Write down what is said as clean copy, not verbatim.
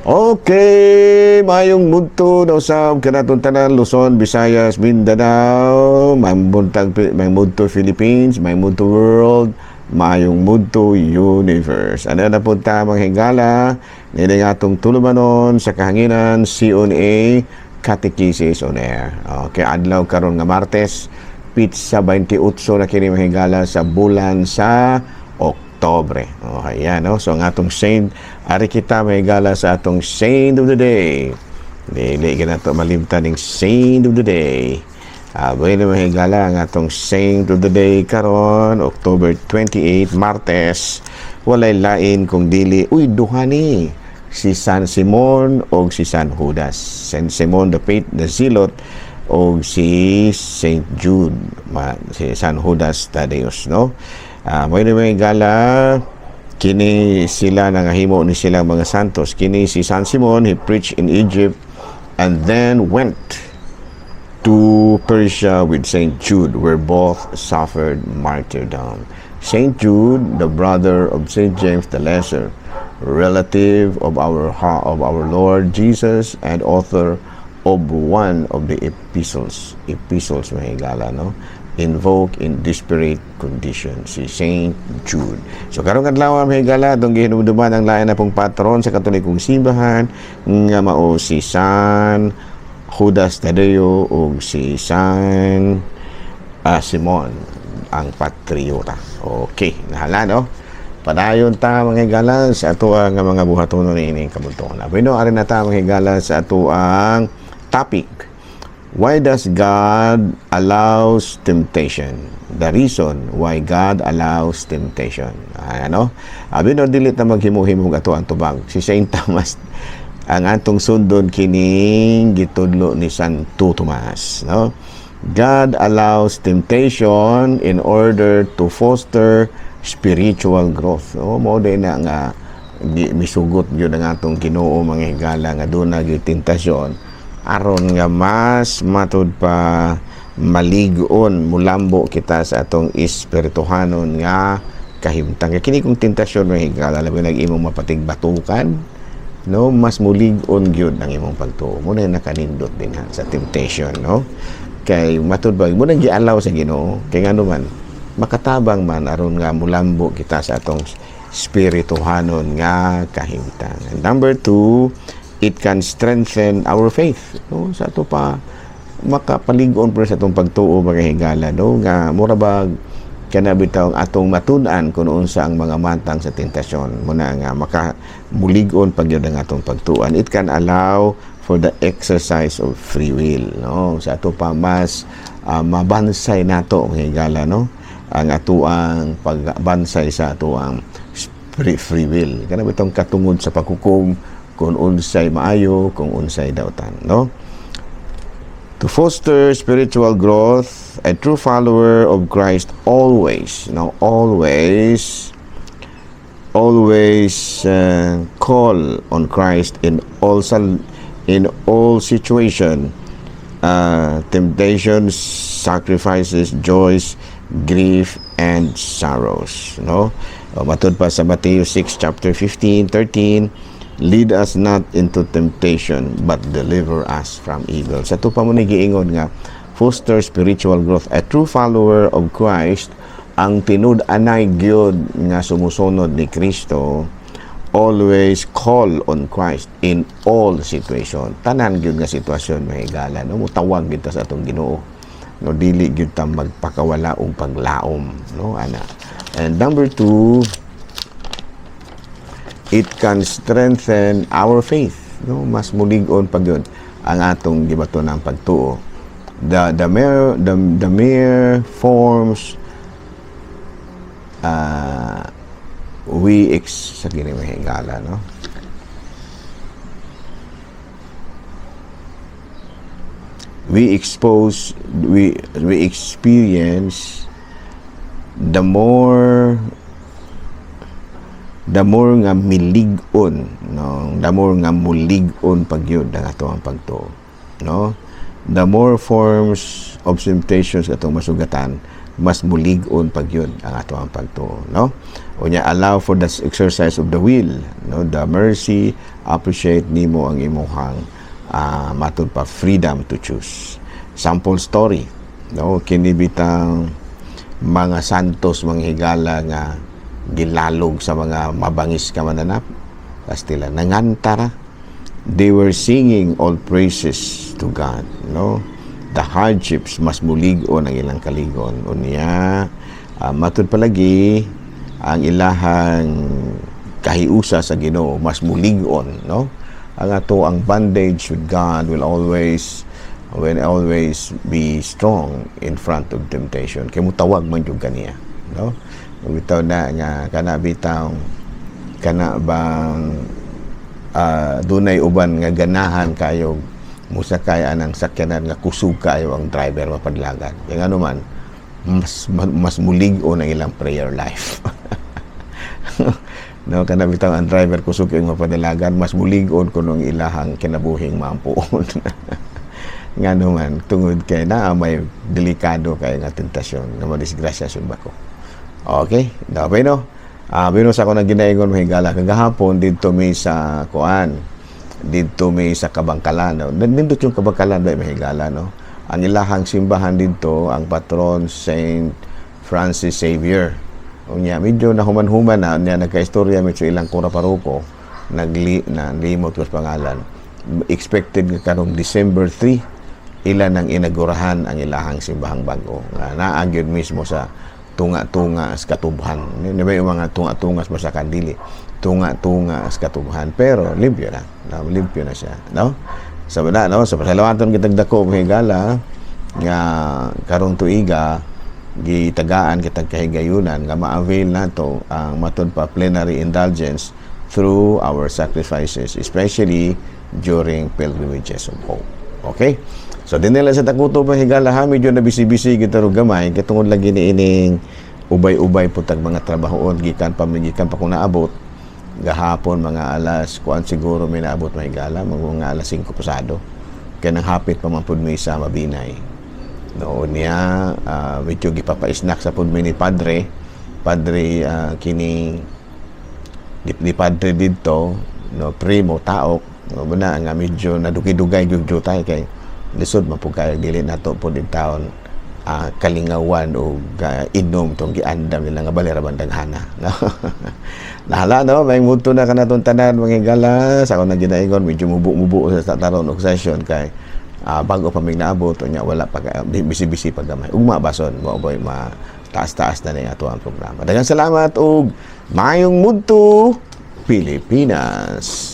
Okay, mayong mudto na usab kanatong tanan Luzon, Visayas, Mindanao, may mudto Philippines, may mudto world, mayong mudto universe. Ano na po ta mga higala, nila nga itong tulumanon sa kahanginan, CONA, Catechesis on Air. Okay, adlaw karon nga Martes, pizza 28 na kini mga higala sa bulan sa Oktobre. Okay, yan, no? So, ang atong saint, ari kita may gala sa atong saint of the day. Dili ka na ito malimtan ng saint of the day. Abay na may gala ang atong saint of the day karon October 28, Martes. Walay lain kung dili, duhani, si San Simon o si San Judas. San Simon the Zealot o si Saint Jude, si San Judas Tadeus, no? May gala kini sila nangahimo ni silang mga santos. Kini si San Simon, he preached in Egypt and then went to Persia with Saint Jude, where both suffered martyrdom. Saint Jude, the brother of Saint James the Lesser, relative of our Lord Jesus and author of one of the epistles may gala, no? Invoke in desperate condition, si Saint Jude. So karong adlaw may gala dong gihinumduman ang lain na pong patron sa Katolikong simbahan nga mao si San Judas Tadeo o si San Simon ang patriota. Okay, nahala, no? Padayon ta mga higala sa ato ang mga buhaton ni ining kabunton. Bueno, ari na ta mga higala sa ato ang topic. Why does God allows temptation? The reason why God allows temptation. Ano? Abino dili ta maghimo-himong ato ang tubag. Si Saint Thomas ang atong sundon kining gitudlo ni Santo Tomas, no? God allows temptation in order to foster spiritual growth. Mao din na nga misugot gyud ang atong Ginoo mga higala nga duna gyud tentasyon aron nga mas matud pa malig-on mulambo kita sa atong espirituhanon nga kahimtang. Kini kung tentasyon mga higala labi nag-imong mapatigbatukan, no, mas mulig-on gyud ang imong pagtuo. Muna nakanindot din ha, sa temptation, no? Kay matud ba mo nang gialaw sa Ginoo kay ngano man makatabang man aron nga mulambo kita sa atong espirituhanon nga kahimtang. And number 2, it can strengthen our faith, no? Sa ato pa makapalig-on pa sa atong pagtuo mga higala, no? Nga mura bag kana bitaw atong matun-an kung unsa ang mga matang sa tentasyon muna nga makamulig-on pag yun ang atong pagtuan. It can allow for the exercise of free will, no? Sa ato pa mas mabansay nato mga higala, no? Ang atuang pagbansay sa atuang free will kana bitong katungod sa paghukom kung unsay maayo, kung unsay dautan, no? To foster spiritual growth, a true follower of Christ always call on Christ in all situation, temptations, sacrifices, joys, grief, and sorrows, no? Matud pa sa Matthew 6 chapter 15-13, lead us not into temptation but deliver us from evil. Sa ito pa mo giingon nga foster spiritual growth. A true follower of Christ ang tinud-anay gyud nga sumusunod ni Kristo always call on Christ in all situation. Tanan gyud nga sitwasyon mahigala, no? Mutawag gyud ta sa atong Ginoo, no? Dili gyud ta magpakawala og paglaom, no, ana. And number 2, it can strengthen our faith, no? Mas mulig-on pag yun ang atong gibato ng pagtuo. The mere forms sa gini mahigala, no? We experience the more nga milig-on, no? The more nga mulig-on pagyud ang ato ang pagtuo, no? The more forms of temptations atong masugatan, mas mulig-on pag yun ang ato ang pagtuo, no? Unya, allow for the exercise of the will, no? The mercy, appreciate nimo ang imuhang matud pa freedom to choose. Sample story, no? Kini bitang mga santos, mga higala nga gilalog sa mga mabangis ka mananap, kastila nangantara, they were singing all praises to God, no? The hardships mas mulig-on ang ilang kaligon. Unya, matud palagi ang ilahang kahiusa sa Ginoo mas mulig-on, no? Ang ato ang bondage with God will always be strong in front of temptation. Kay mutawag man jud kaniya, no? Bitaw na nga kana bitaw kana bang dunay uban nga ganahan kayo musakay anang sakyanan nga kusog kayo ang driver mapadlagan. Kaya ano man, mas mulig-on ang ilang prayer life. No, kana bitaw ang driver kusog kayo mapadlagan, mas mulig-on kuno ang ilahang kinabuhing maampuon. Nga naman, tungod kay na may delikado kay nga tentasyon na madisgrasya sun bako. Okay, dapat no. Binos ako na ginaingon mahigala kagahapon dito mi sa kuan. Dito may sa Kabangkalan. Nandito yung Kabangkalan ba mahigala, no? Ang ilahang simbahan dito, ang patron Saint Francis Xavier. Unya, medyo nahuman-human na, niya nagka-istorya medyo ilang kura paruko, nalimot ko sa pangalan. Expected ka karong December 3, ilan ang inagurahan ang ilahang simbahang bago. Naagyon mismo sa tunga-tunga sa katubhan. May mga tunga-tunga sa kandili. Tunga-tunga sa katubhan. Pero limpyo na. Limpyo na siya. No? Sabi na, no? Sa pasalawaton kitag dako mahigala nga karong tuiga gitagaan kitag kahigayunan nga ma-avail nato ang matud pa plenary indulgence through our sacrifices, especially during pilgrimages of hope. Okay? So din nila sa takuto mahigala ha, medyo na bisi-bisi kita ro gamay kitungod lagi ni ining ubay-ubay putag mga trabahoon gikan pa kung naabot gahapon mga alas kuan siguro may naabot mahigala mga alas 5 pasado kaya nang hapit pa man pud may isa mabinay noon niya medyo gipapa-snack sa pud ni padre kini di padre dito no primo taok no buna nga medyo nadugay-dugay gyud tay kay lisod man pud kay dili nato pud in taon kalingawan o inom tong giandam nila nga balera bandaghana no. Nahala no may muto na kanaton tanan mga higala sa ako na ginaingon medyo mubo sa taron og session kay bago pa mig naabot nya wala pa bisi-bisi pa gamay ugma bason mo boy taas-taas na ni ato ang programa. Daghang salamat og maayong mudto Pilipinas.